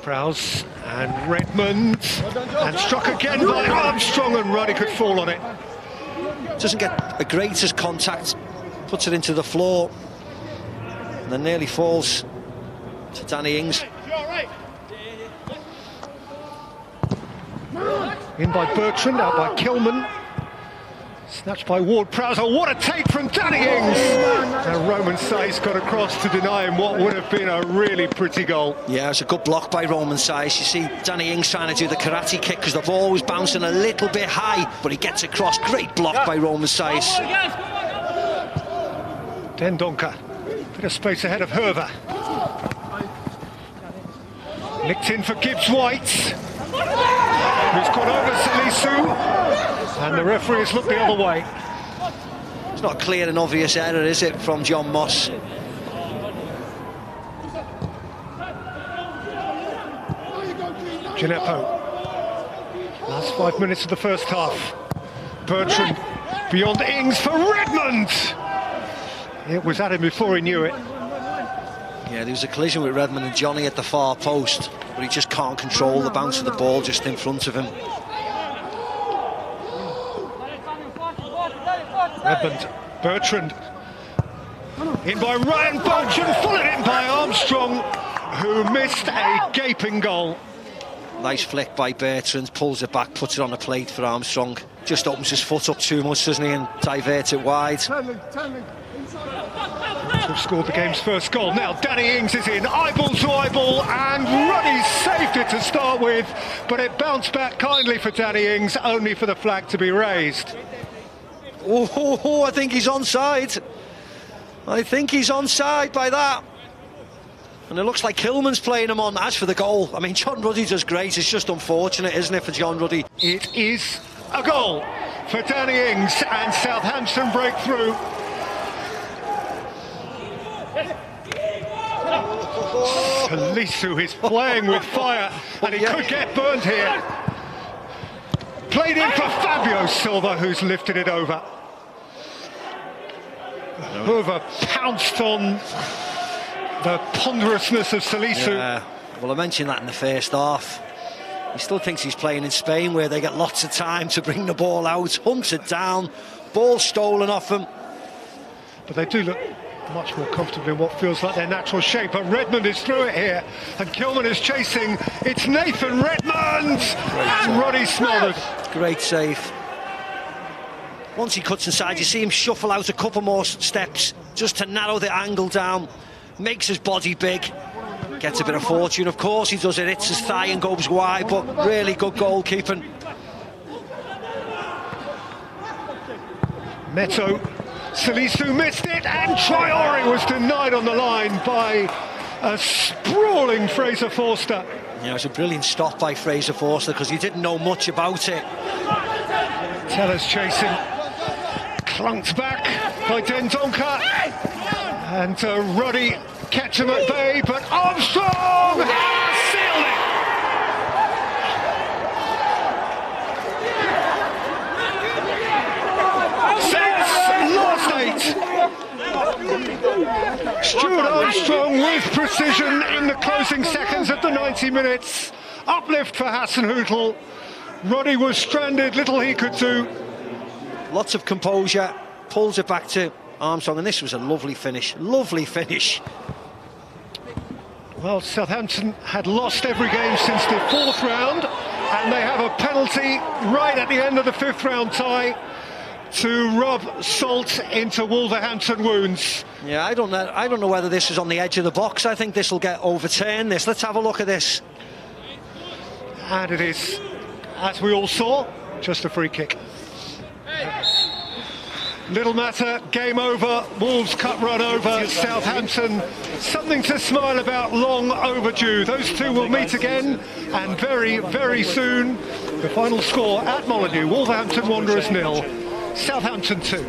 Prowse and Redmond, and struck again by Armstrong, and Ruddy could fall on it. Doesn't get the greatest contact, puts it into the floor, and then nearly falls to Danny Ings. In by Bertrand, out by Kilman. Snatched by Ward-Prowse. Oh, what a take from Danny Ings! And Roman Saiz got across to deny him what would have been a really pretty goal. Yeah, it's a good block by Roman Saiz. You see Danny Ings trying to do the karate kick because the ball was bouncing a little bit high, but he gets across. Great block by Roman Saiz. Dendoncker, bit of space ahead of Herver. Nicked in for Gibbs-White, who's gone over Salisu. And the referee has looked the other way. It's not a clear and obvious error, is it, from John Moss? Gineppo. Last 5 minutes of the first half. Bertrand beyond Ings for Redmond. It was at him before he knew it. Yeah, there was a collision with Redmond and Johnny at the far post, but he just can't control the bounce of the ball just in front of him. Redmond, Bertrand, in by Ryan Bertrand, followed in by Armstrong, who missed a gaping goal. Nice flick by Bertrand, pulls it back, puts it on the plate for Armstrong. Just opens his foot up too much, doesn't he, and diverts it wide. To have scored the game's first goal. Now Danny Ings is in, eyeball to eyeball, and Ruddy saved it to start with, but it bounced back kindly for Danny Ings, only for the flag to be raised. Oh, I think he's onside. I think he's onside by that. And it looks like Kilman's playing him on. As for the goal, I mean, John Ruddy does great. It's just unfortunate, isn't it, for John Ruddy? It is a goal for Danny Ings, and Southampton break through. Salisu is playing with fire, and he could get burned here. Played in for Fabio Silva, who's lifted it over. Hoover pounced on the ponderousness of Salisu. Yeah. Well, I mentioned that in the first half. He still thinks he's playing in Spain, where they get lots of time to bring the ball out, hunts it down, ball stolen off them. But they do look much more comfortable in what feels like their natural shape. But Redmond is through it here, and Kilman is chasing. It's Nathan Redmond, and Roddy smothered. Great save. Once he cuts inside, you see him shuffle out a couple more steps just to narrow the angle down. Makes his body big. Gets a bit of fortune, of course he does. It hits his thigh and goes wide, but really good goalkeeping. Neto, Salisu missed it, and Traore was denied on the line by a sprawling Fraser Forster. Yeah, it was a brilliant stop by Fraser Forster because he didn't know much about it. Teller's chasing, clunked back by Dendoncker, and Ruddy catch him at bay, but Armstrong sealed it. Since last 8, Stuart Armstrong with precision in the closing seconds of the 90 minutes. Uplift for Hasenhüttl. Ruddy was stranded, little he could do. Lots of composure, pulls it back to Armstrong, and this was a lovely finish, lovely finish. Well, Southampton had lost every game since the 4th round, and they have a penalty right at the end of the 5th round tie to rub salt into Wolverhampton wounds. Yeah, I don't know whether this is on the edge of the box. I think this will get overturned. Let's have a look at this. And it is, as we all saw, just a free kick. Little matter, game over, Wolves cup run over, Southampton something to smile about, long overdue. Those two will meet again, and very, very soon. The final score at Molineux, Wolverhampton Wanderers 0, Southampton 2.